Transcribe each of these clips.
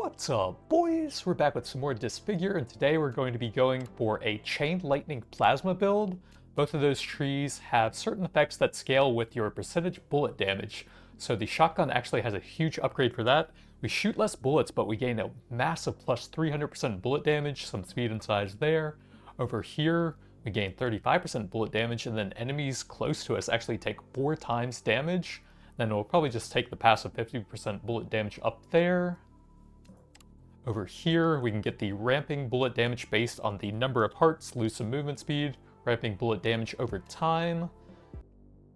What's up, boys? We're back with some more Disfigure, and today we're going to be going for a Chain Lightning Plasma build. Both of those trees have certain effects that scale with your percentage bullet damage, so the shotgun actually has a huge upgrade for that. We shoot less bullets, but we gain a massive plus 300% bullet damage, some speed and size there. Over here, we gain 35% bullet damage, and then enemies close to us actually take 4 times damage. Then we'll probably just take the passive 50% bullet damage up there. Over here, we can get the ramping bullet damage based on the number of hearts, lose some movement speed, ramping bullet damage over time.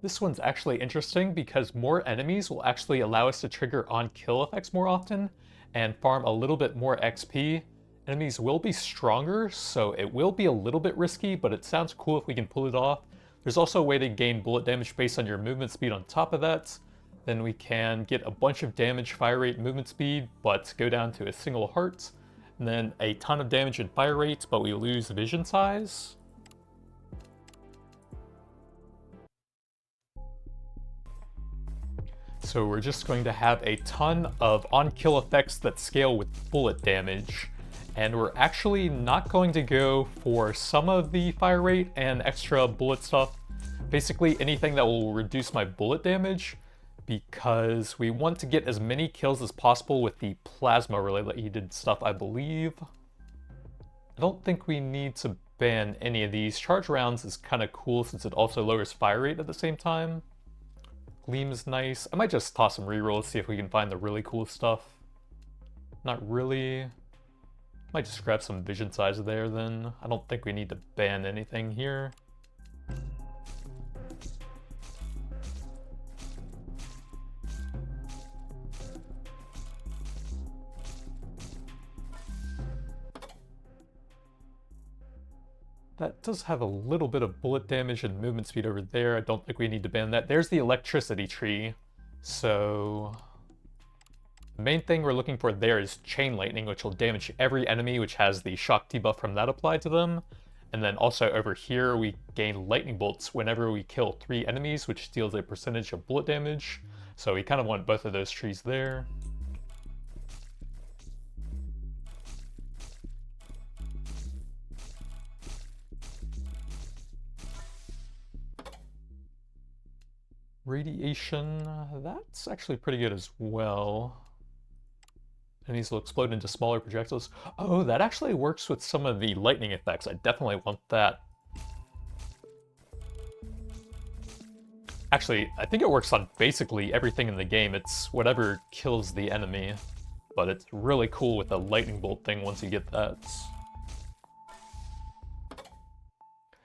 This one's actually interesting because more enemies will actually allow us to trigger on-kill effects more often and farm a little bit more XP. Enemies will be stronger, so it will be a little bit risky, but it sounds cool if we can pull it off. There's also a way to gain bullet damage based on your movement speed on top of that. Then we can get a bunch of damage, fire rate, movement speed, but go down to a single heart. And then a ton of damage and fire rate, but we lose vision size. So we're just going to have a ton of on-kill effects that scale with bullet damage. And we're actually not going to go for some of the fire rate and extra bullet stuff. Basically anything that will reduce my bullet damage, because we want to get as many kills as possible with the plasma related stuff, I believe. I don't think we need to ban any of these. Charge rounds is kind of cool since it also lowers fire rate at the same time. Gleam is nice. I might just toss some rerolls, see if we can find the really cool stuff. Not really. Might just grab some vision size there then. I don't think we need to ban anything here. That does have a little bit of bullet damage and movement speed over there. I don't think we need to ban that. There's the electricity tree. So the main thing we're looking for there is Chain Lightning, which will damage every enemy, which has the shock debuff from that applied to them. And then also over here, we gain lightning bolts whenever we kill 3 enemies, which deals a percentage of bullet damage. So we kind of want both of those trees there. Radiation, that's actually pretty good as well. Enemies will explode into smaller projectiles. Oh, that actually works with some of the lightning effects. I definitely want that. Actually, I think it works on basically everything in the game. It's whatever kills the enemy. But it's really cool with the lightning bolt thing once you get that.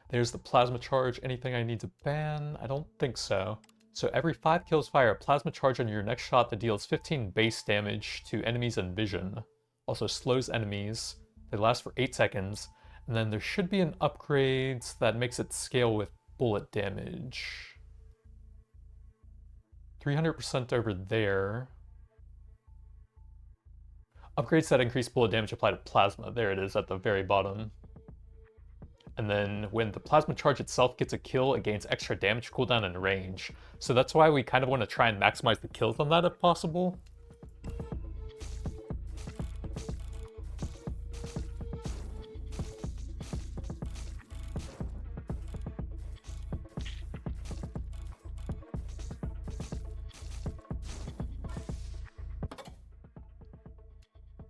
There's the plasma charge. Anything I need to ban? I don't think so. So every 5 kills fire a plasma charge on your next shot that deals 15 base damage to enemies and vision. Also slows enemies. They last for 8 seconds. And then there should be an upgrade that makes it scale with bullet damage. 300% over there. Upgrades that increase bullet damage apply to plasma. There it is at the very bottom. And then when the plasma charge itself gets a kill, it gains extra damage cooldown and range. So that's why we kind of want to try and maximize the kills on that if possible.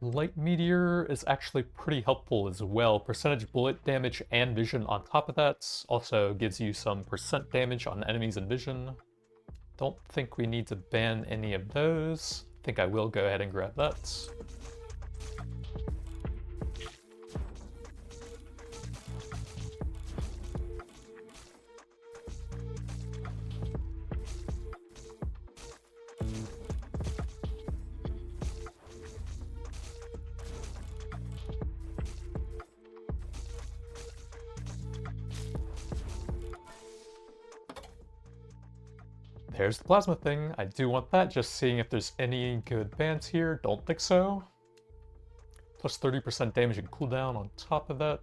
Light Meteor is actually pretty helpful as well. Percentage bullet damage and vision on top of that. Also gives you some percent damage on enemies and vision. Don't think we need to ban any of those. I think I will go ahead and grab that. There's the plasma thing. I do want that, just seeing if there's any good bans here. Don't think so. Plus 30% damage and cooldown on top of that.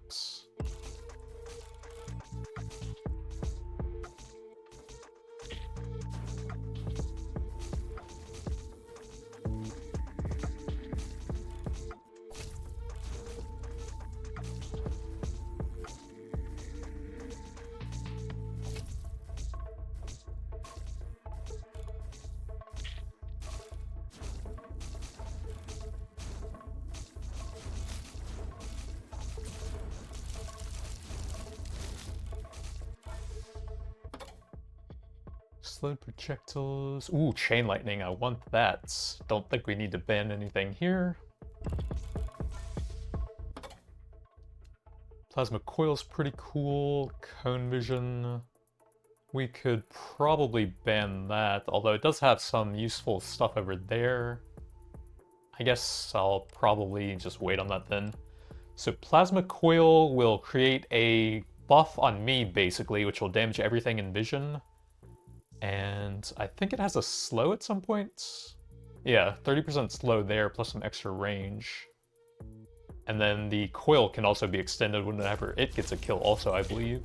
Slowed projectiles. Ooh, chain lightning, I want that. Don't think we need to ban anything here. Plasma coil's pretty cool. Cone vision. We could probably ban that, although it does have some useful stuff over there. I guess I'll probably just wait on that then. So Plasma Coil will create a buff on me, basically, which will damage everything in vision. And I think it has a slow at some point. Yeah, 30% slow there, plus some extra range. And then the coil can also be extended whenever it gets a kill also, I believe.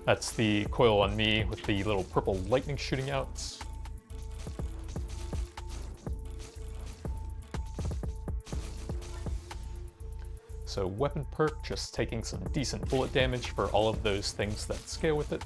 That's the coil on me with the little purple lightning shooting out. So weapon perk, just taking some decent bullet damage for all of those things that scale with it.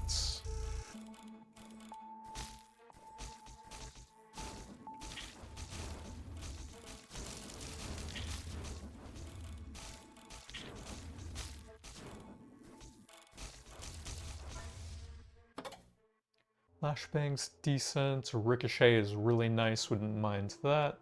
Flashbang's decent, Ricochet is really nice, wouldn't mind that.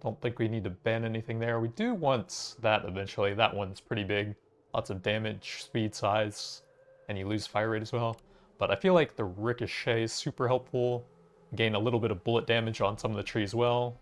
Don't think we need to ban anything there. We do want that eventually. That one's pretty big. Lots of damage, speed, size, and you lose fire rate as well. But I feel like the Ricochet is super helpful. Gain a little bit of bullet damage on some of the tree as well.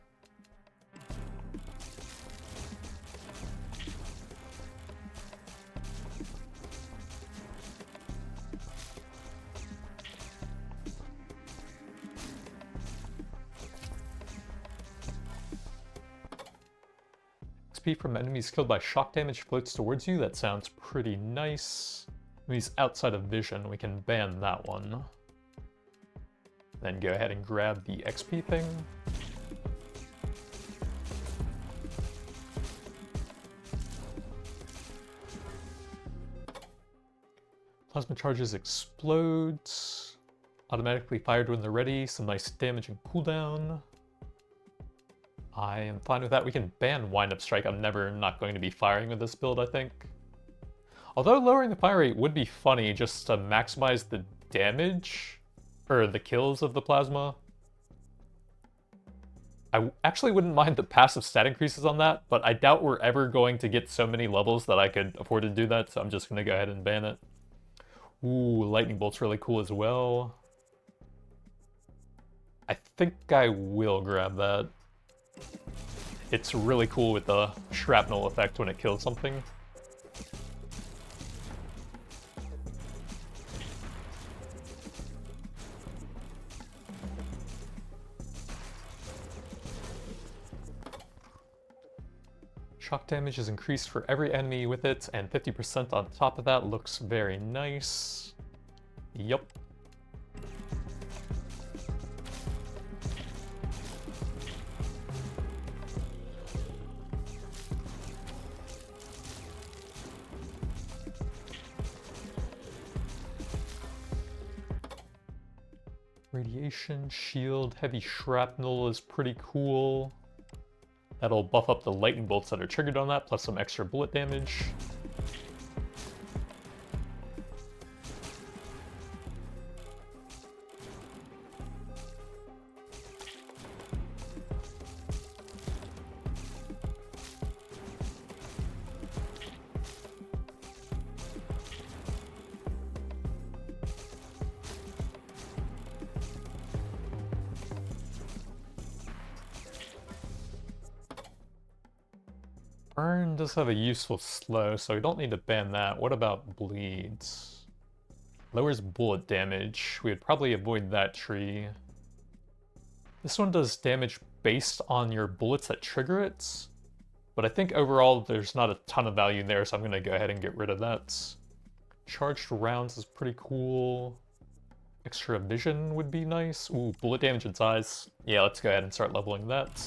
XP from enemies killed by shock damage floats towards you. That sounds pretty nice. Enemies outside of vision, we can ban that one. Then go ahead and grab the XP thing. Plasma charges explode. Automatically fired when they're ready. Some nice damage and cooldown. I am fine with that. We can ban Wind-Up Strike. I'm never not going to be firing with this build, I think. Although lowering the fire rate would be funny just to maximize the damage, or the kills of the plasma. I actually wouldn't mind the passive stat increases on that, but I doubt we're ever going to get so many levels that I could afford to do that, so I'm just going to go ahead and ban it. Ooh, Lightning Bolt's really cool as well. I think I will grab that. It's really cool with the shrapnel effect when it kills something. Shock damage is increased for every enemy with it, and 50% on top of that looks very nice. Yup. Radiation, shield, heavy shrapnel is pretty cool. That'll buff up the lightning bolts that are triggered on that, plus some extra bullet damage. Burn does have a useful slow, so we don't need to ban that. What about bleeds? Lowers bullet damage. We would probably avoid that tree. This one does damage based on your bullets that trigger it, but I think overall there's not a ton of value there, so I'm going to go ahead and get rid of that. Charged rounds is pretty cool. Extra vision would be nice. Ooh, bullet damage and size. Yeah, let's go ahead and start leveling that.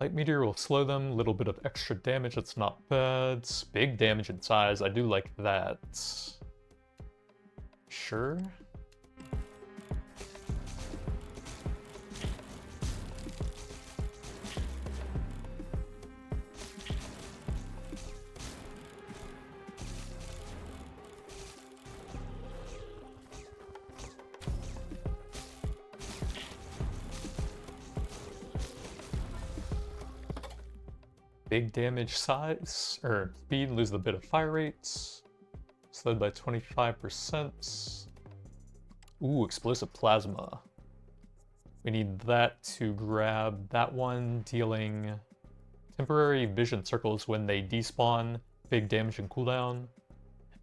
Light meteor will slow them, little bit of extra damage, that's not bad. Big damage in size, I do like that. Sure. Big damage size, or speed, lose the bit of fire rates. Slowed by 25%. Ooh, explosive plasma. We need that to grab that one, dealing temporary vision circles when they despawn, big damage and cooldown,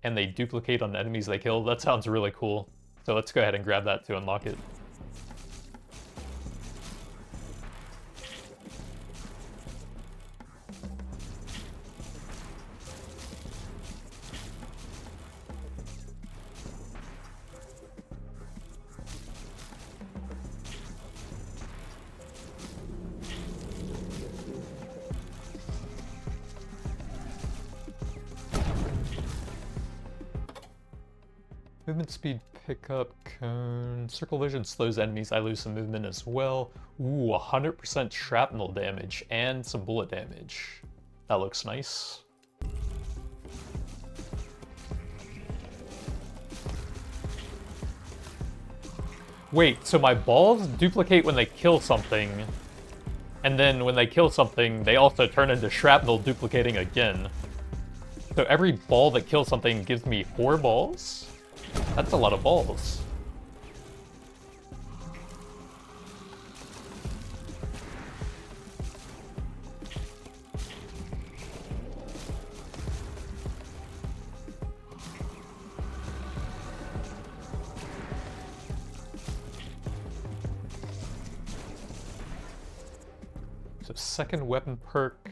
and they duplicate on enemies they kill. That sounds really cool. So let's go ahead and grab that to unlock it. Movement speed pickup, cone, circle vision slows enemies, I lose some movement as well. Ooh, 100% shrapnel damage and some bullet damage. That looks nice. Wait, so my balls duplicate when they kill something, and then when they kill something, they also turn into shrapnel duplicating again. So every ball that kills something gives me 4 balls? That's a lot of balls. So second weapon perk,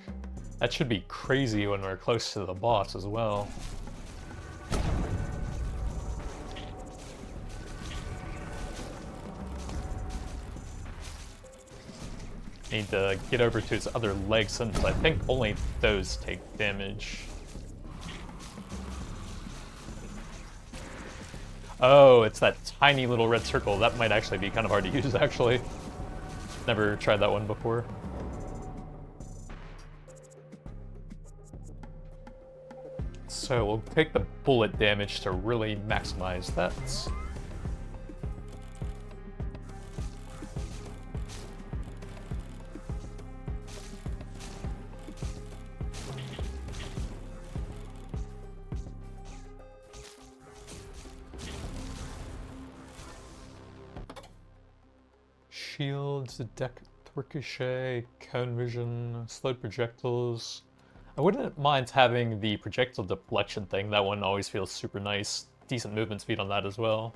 that should be crazy when we're close to the boss as well. Need to get over to his other legs since I think only those take damage. Oh, it's that tiny little red circle. That might actually be kind of hard to use, actually. Never tried that one before. So we'll take the bullet damage to really maximize that. Shields, deck ricochet, cone vision, slowed projectiles. I wouldn't mind having the projectile deflection thing. That one always feels super nice. Decent movement speed on that as well.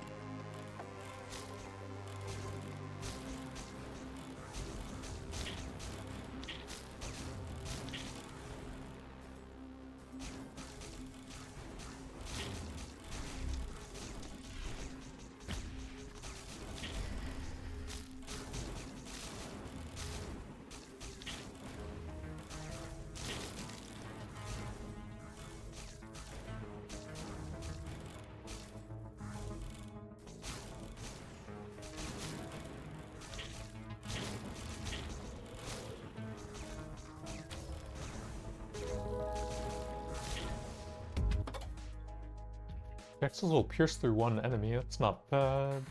Projectiles will pierce through one enemy, that's not bad.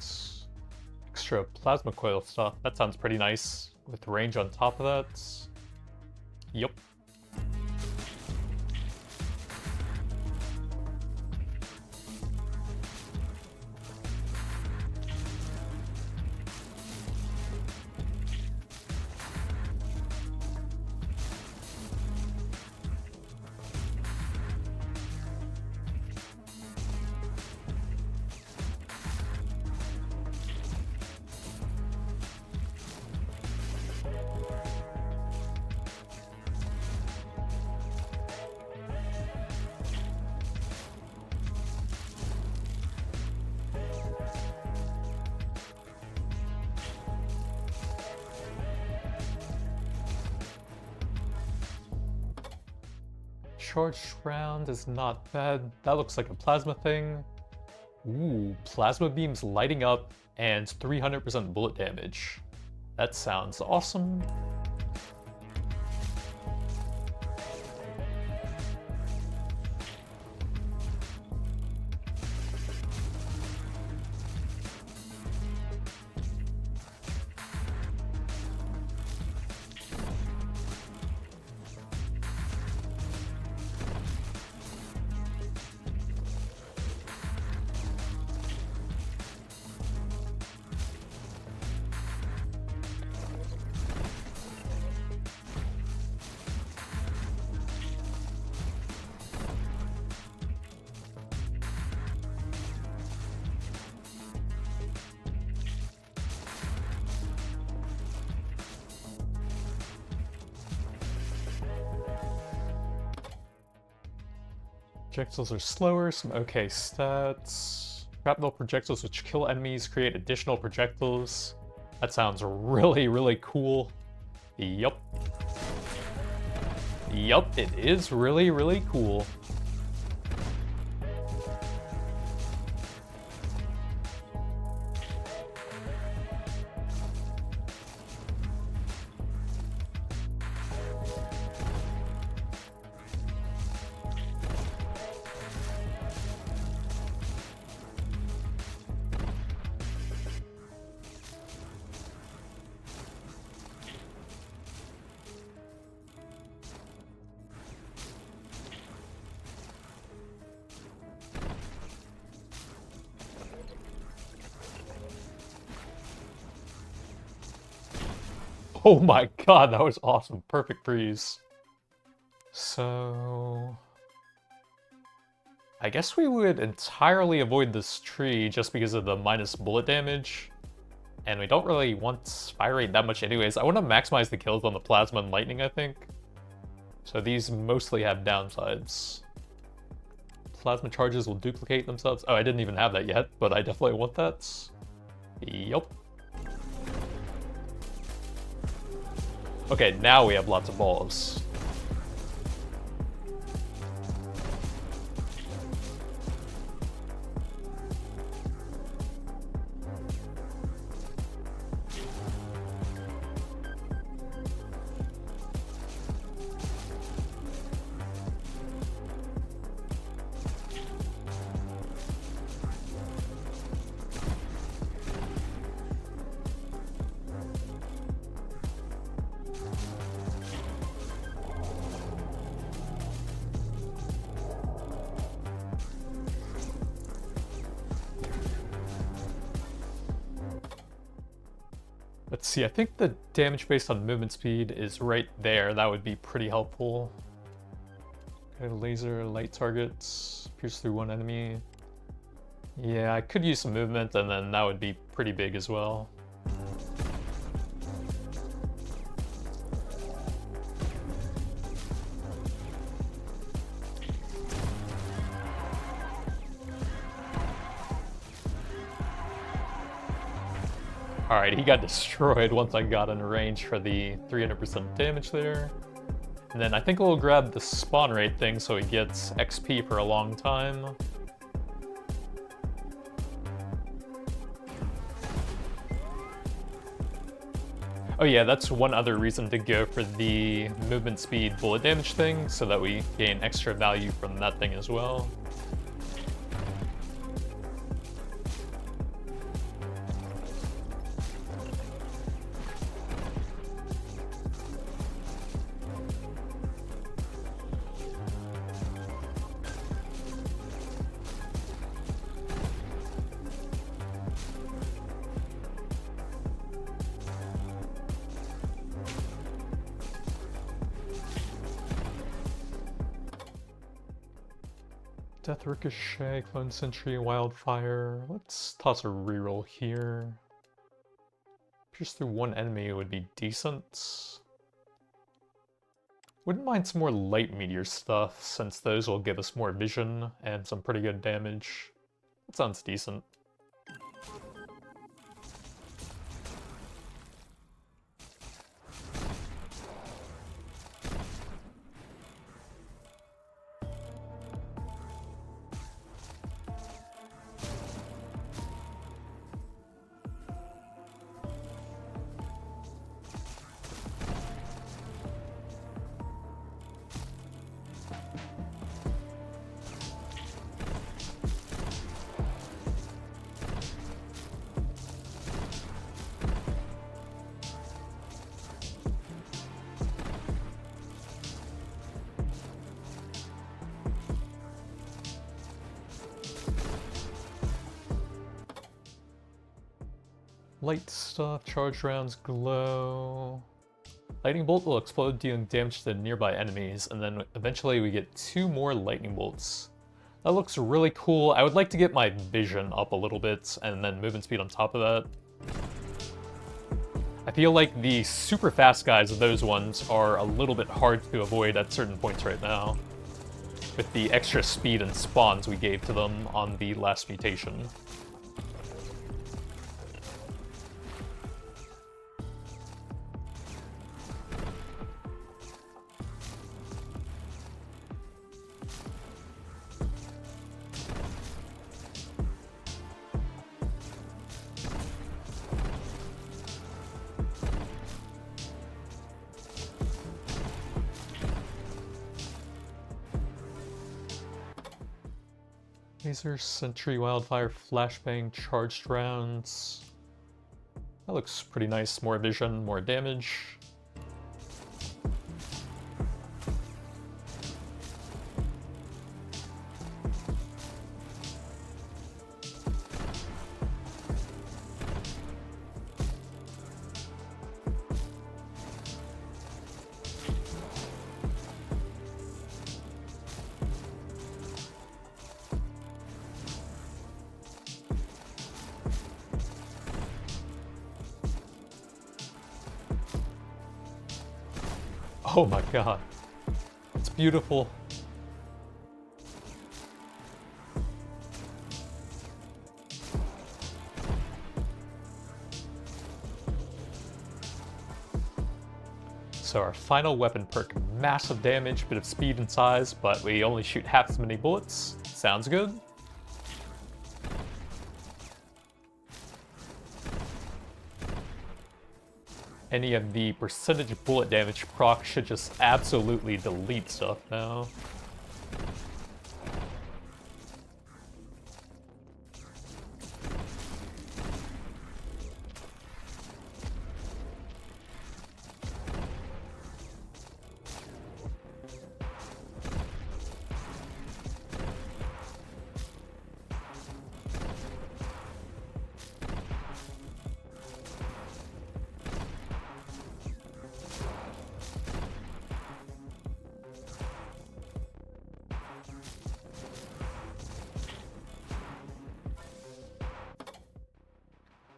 Extra plasma coil stuff, that sounds pretty nice, with range on top of that. Yup. charged round is not bad. That looks like a plasma thing. Ooh, plasma beams lighting up and 300% bullet damage. That sounds awesome. Projectiles are slower, some okay stats. Shrapnel projectiles which kill enemies create additional projectiles. That sounds really, really cool. Yup. Yup, it is really, really cool. Oh my god, that was awesome. Perfect freeze. So... I guess we would entirely avoid this tree just because of the minus bullet damage. And we don't really want fire rate that much anyways. I want to maximize the kills on the plasma and lightning, I think. So these mostly have downsides. Plasma charges will duplicate themselves. Oh, I didn't even have that yet, but I definitely want that. Yup. Okay, now we have lots of balls. Let's see, I think the damage based on movement speed is right there. That would be pretty helpful. Okay, laser, light targets, pierce through one enemy. Yeah, I could use some movement and then that would be pretty big as well. Alright, he got destroyed once I got in range for the 300% damage there. And then I think we'll grab the spawn rate thing so he gets XP for a long time. Oh yeah, that's one other reason to go for the movement speed bullet damage thing, so that we gain extra value from that thing as well. Death Ricochet, Clone Sentry, Wildfire. Let's toss a reroll here. Pierce through one enemy would be decent. Wouldn't mind some more light meteor stuff, since those will give us more vision and some pretty good damage. That sounds decent. Light stuff, charge rounds, glow. Lightning bolt will explode, dealing damage to nearby enemies, and then eventually we get 2 more lightning bolts. That looks really cool. I would like to get my vision up a little bit, and then movement speed on top of that. I feel like the super fast guys of those ones are a little bit hard to avoid at certain points right now, with the extra speed and spawns we gave to them on the last mutation. Laser, Sentry, Wildfire, Flashbang, Charged Rounds. That looks pretty nice. More vision, more damage. Oh my god. It's beautiful. So our final weapon perk, massive damage, bit of speed and size, but we only shoot half as many bullets. Sounds good. Any of the percentage bullet damage proc should just absolutely delete stuff now.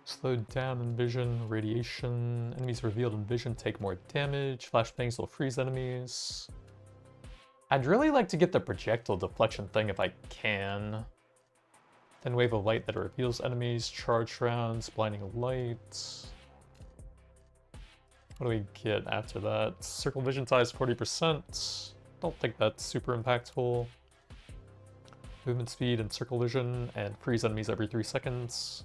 Slowed down in vision, radiation. Enemies revealed in vision take more damage. Flashbangs will freeze enemies. I'd really like to get the projectile deflection thing if I can. Then wave of light that reveals enemies. Charge rounds, blinding light. What do we get after that? Circle vision size 40%. Don't think that's super impactful. Movement speed and circle vision, and freeze enemies every 3 seconds.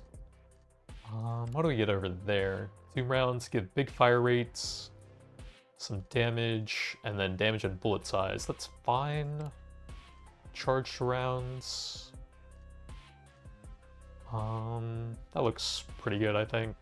What do we get over there? Zoom rounds give big fire rates, some damage, and then damage and bullet size. That's fine. Charged rounds. That looks pretty good, I think.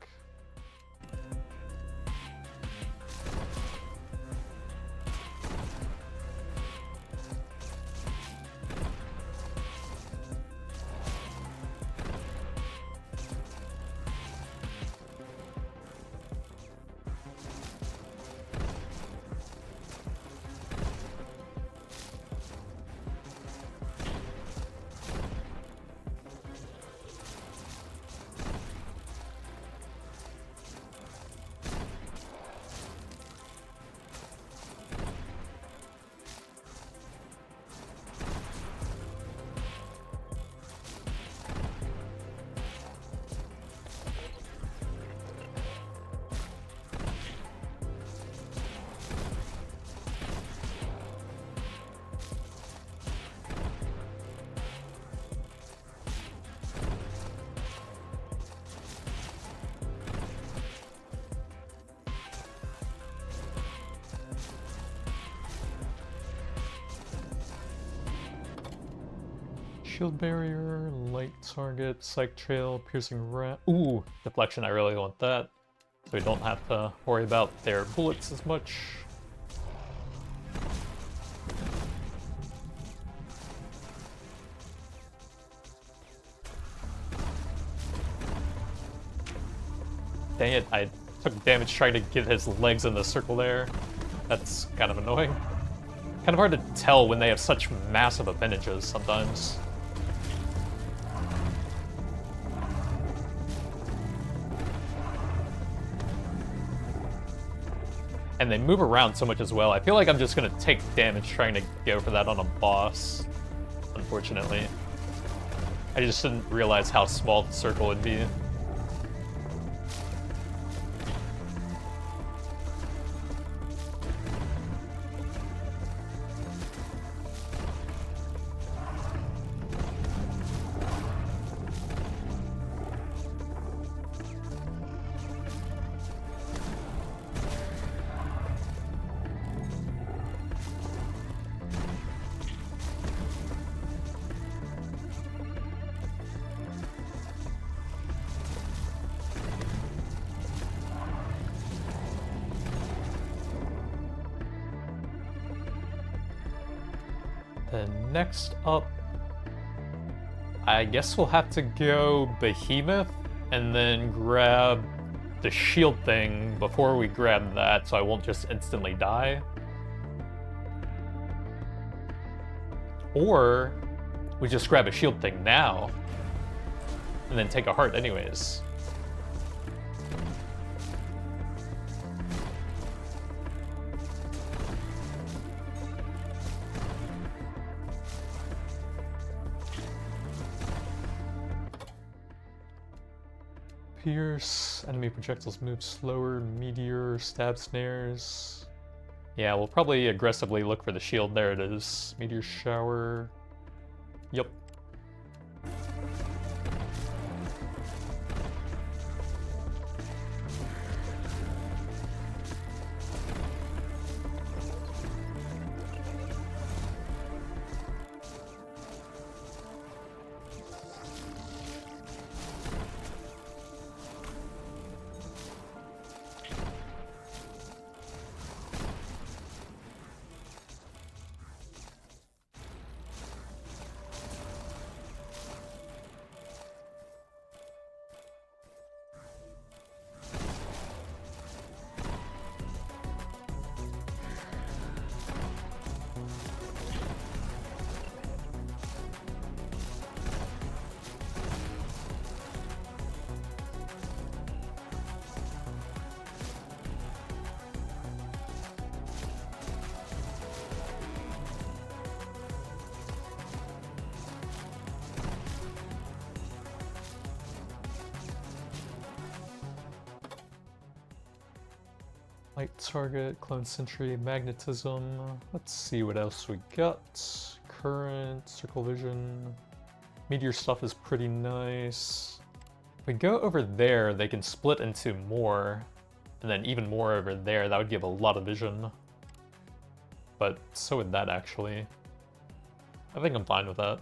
Shield barrier, light target, psych trail, piercing rat. Ooh, deflection, I really want that. So we don't have to worry about their bullets as much. Dang it, I took damage trying to get his legs in the circle there. That's kind of annoying. Kind of hard to tell when they have such massive appendages sometimes. And they move around so much as well. I feel like I'm just gonna take damage trying to go for that on a boss, unfortunately. I just didn't realize how small the circle would be. Then next up, I guess we'll have to go Behemoth and then grab the shield thing before we grab that so I won't just instantly die. Or we just grab a shield thing now and then take a heart anyways. Pierce, enemy projectiles move slower, meteor, stab snares. Yeah, we'll probably aggressively look for the shield. There it is. Meteor shower. Yep. Light target, clone sentry, magnetism. Let's see what else we got. Current, circle vision. Meteor stuff is pretty nice. If we go over there, they can split into more. And then even more over there, that would give a lot of vision. But so would that actually. I think I'm fine with that.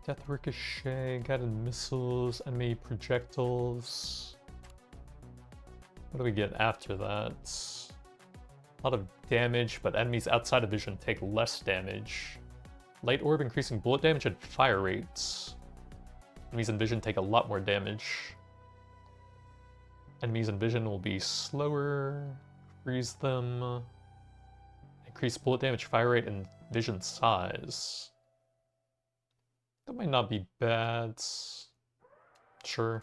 Death ricochet, guided missiles, enemy projectiles. What do we get after that? A lot of damage, but enemies outside of vision take less damage. Light orb increasing bullet damage and fire rates. Enemies in vision take a lot more damage. Enemies in vision will be slower. Freeze them. Increase bullet damage, fire rate, and vision size. That might not be bad. Sure.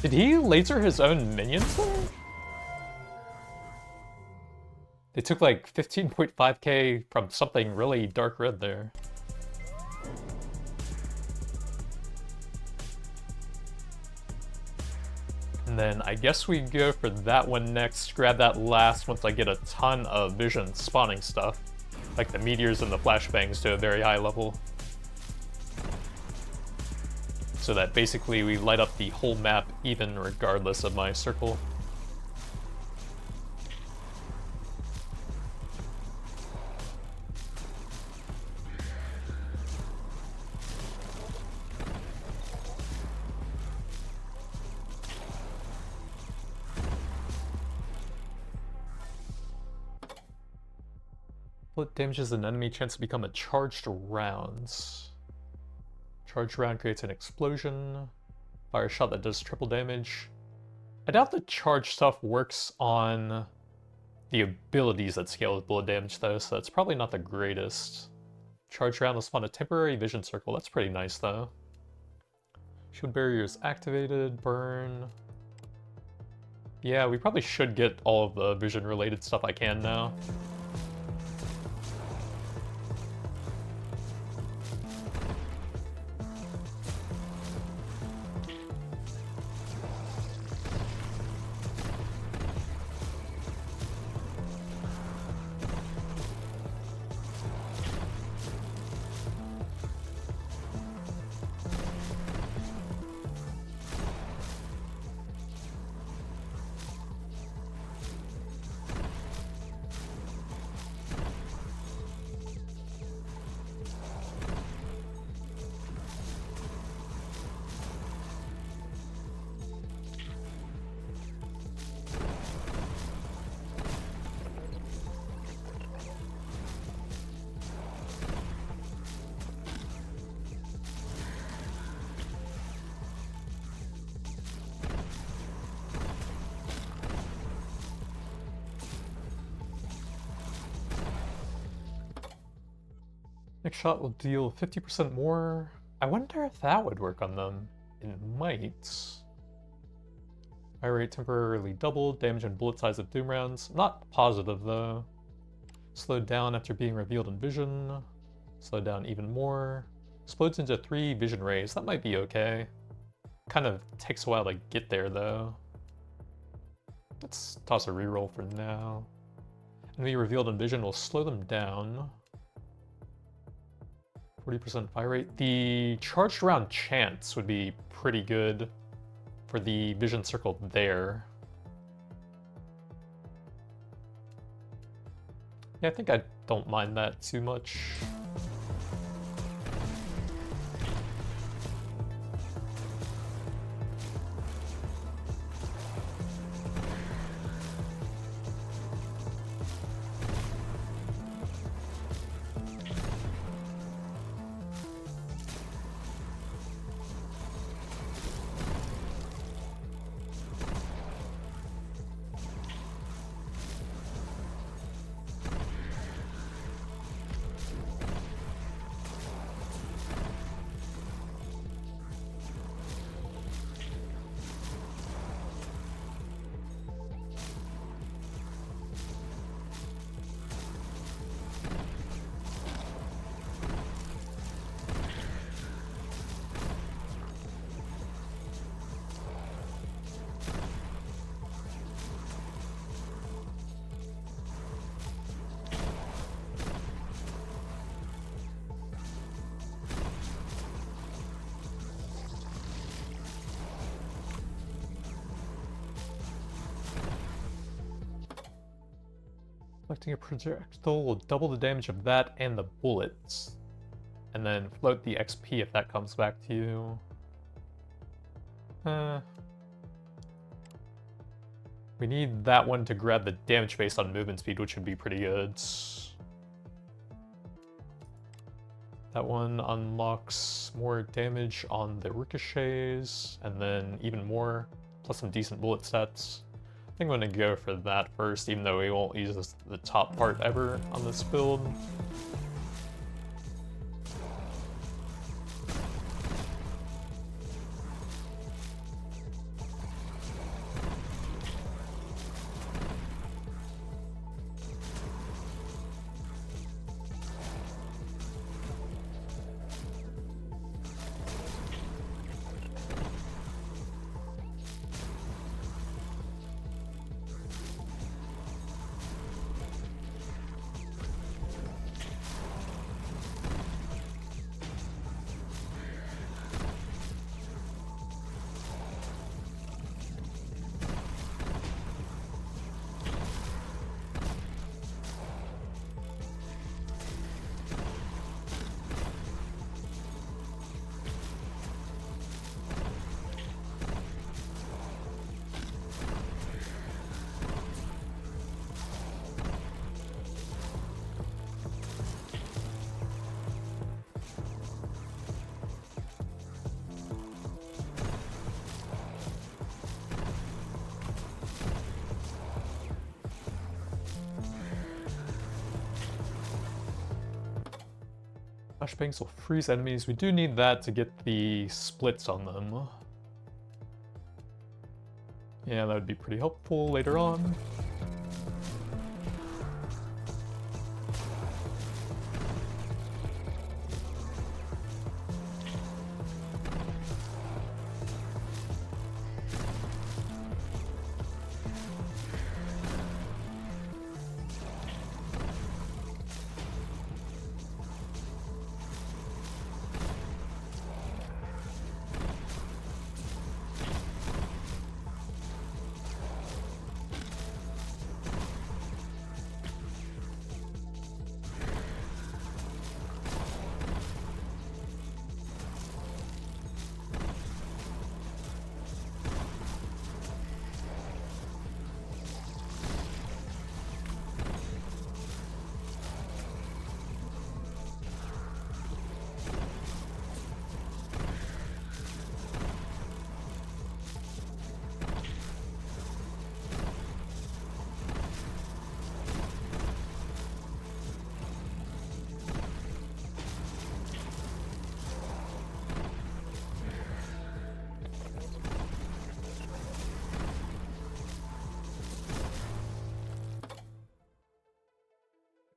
Did he laser his own minions there? They took like 15.5k from something really dark red there. And then I guess we go for that one next, grab that last once I get a ton of vision spawning stuff. Like the meteors and the flashbangs to a very high level. So that basically we light up the whole map even regardless of my circle. Bullet damages an enemy chance to become a charged rounds. Charged round creates an explosion. Fire a shot that does triple damage. I doubt the charge stuff works on the abilities that scale with bullet damage though, so that's probably not the greatest. Charge round will spawn a temporary vision circle. That's pretty nice though. Shield barrier is activated. Burn. Yeah, we probably should get all of the vision related stuff I can now. Next shot will deal 50% more. I wonder if that would work on them. It might. Fire rate temporarily doubled. Damage and bullet size of doom rounds. Not positive though. Slowed down after being revealed in vision. Slowed down even more. Explodes into 3 vision rays. That might be okay. Kind of takes a while to get there though. Let's toss a reroll for now. Enemy revealed in vision will slow them down. 40% fire rate. The charged round chance would be pretty good for the vision circle there. Yeah, I think I don't mind that too much. Collecting a projectile will double the damage of that and the bullets. And then float the XP if that comes back to you. We need that one to grab the damage based on movement speed, which would be pretty good. That one unlocks more damage on the ricochets, and then even more, plus some decent bullet stats. I think I'm gonna go for that first, even though we won't use the top part ever on this build. Flashbangs will freeze enemies. We do need that to get the splits on them. Yeah, that would be pretty helpful later on.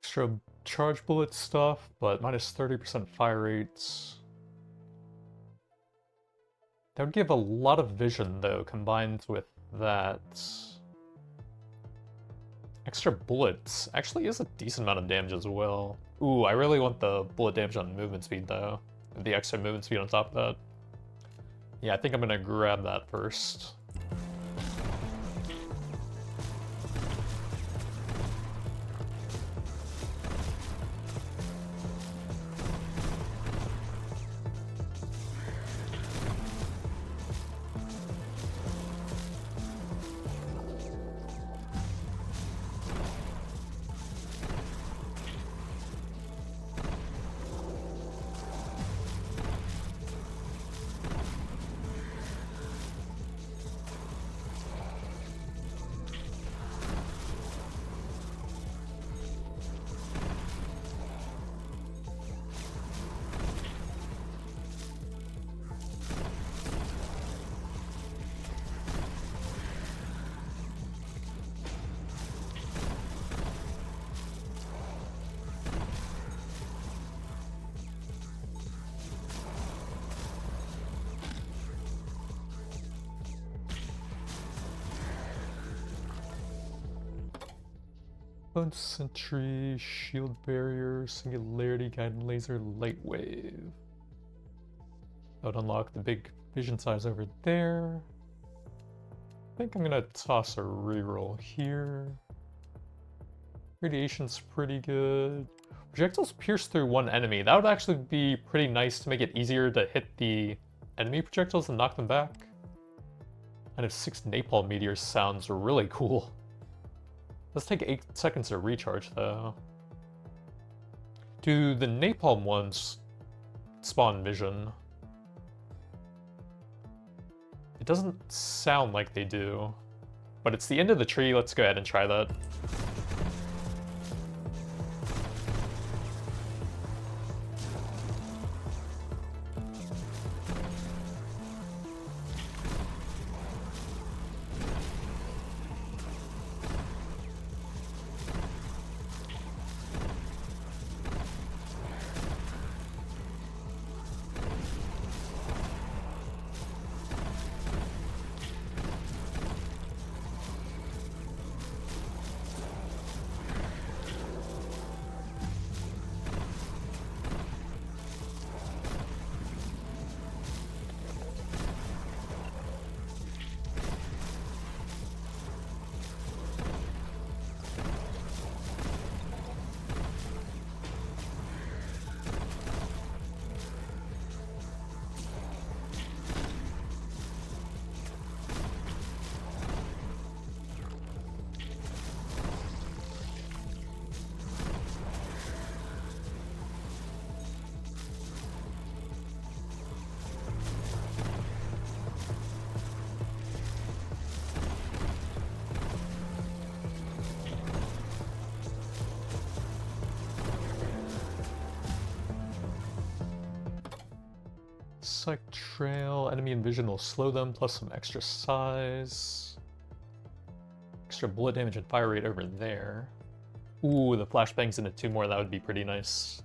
Extra charge bullet stuff, but minus 30% fire rates. That would give a lot of vision, though, combined with that. Extra bullets actually is a decent amount of damage as well. Ooh, I really want the bullet damage on movement speed, though. The extra movement speed on top of that. Yeah, I think I'm gonna grab that first. Bone Sentry, Shield Barrier, Singularity, Guided Laser, Light Wave. That would unlock the big vision size over there. I think I'm gonna toss a reroll here. Radiation's pretty good. Projectiles pierce through one enemy. That would actually be pretty nice to make it easier to hit the enemy projectiles and knock them back. And if 6 napalm meteors sounds really cool. Let's take 8 seconds to recharge though. Do the napalm ones spawn vision? It doesn't sound like they do. But it's the end of the tree, let's go ahead and try that. Psych trail, enemy and vision will slow them, plus some extra size. Extra bullet damage and fire rate over there. Ooh, the flashbangs into 2 more, that would be pretty nice.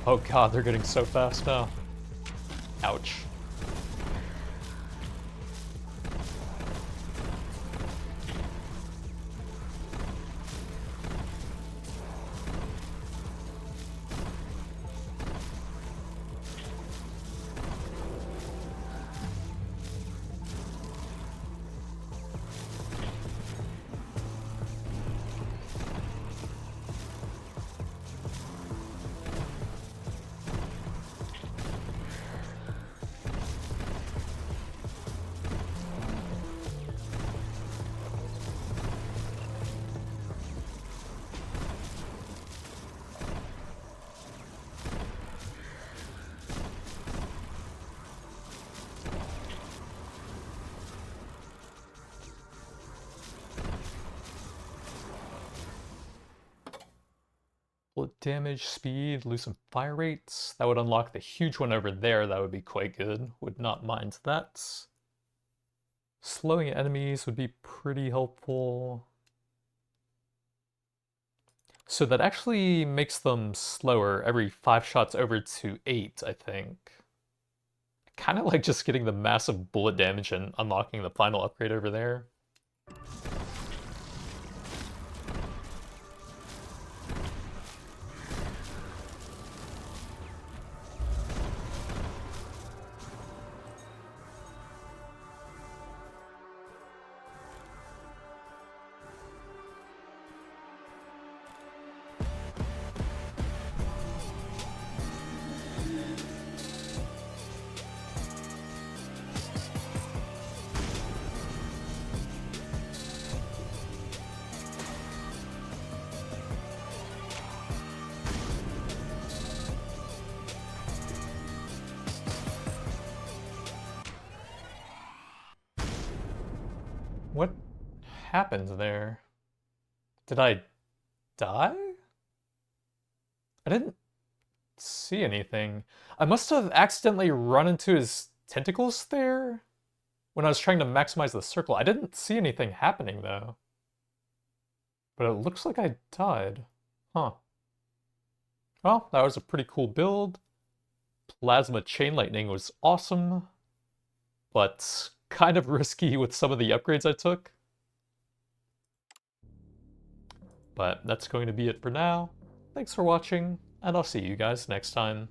Oh god, they're getting so fast now. Ouch. Bullet damage, speed, lose some fire rates. That would unlock the huge one over there. That would be quite good. Would not mind that. Slowing enemies would be pretty helpful. So that actually makes them slower every 5 shots over to 8, I think. Kind of like just getting the massive bullet damage and unlocking the final upgrade over there. What happened there? Did I die? I didn't see anything. I must have accidentally run into his tentacles there when I was trying to maximize the circle. I didn't see anything happening though. But it looks like I died. Huh. Well, that was a pretty cool build. Plasma Chain Lightning was awesome, but kind of risky with some of the upgrades I took. But that's going to be it for now. Thanks for watching, and I'll see you guys next time.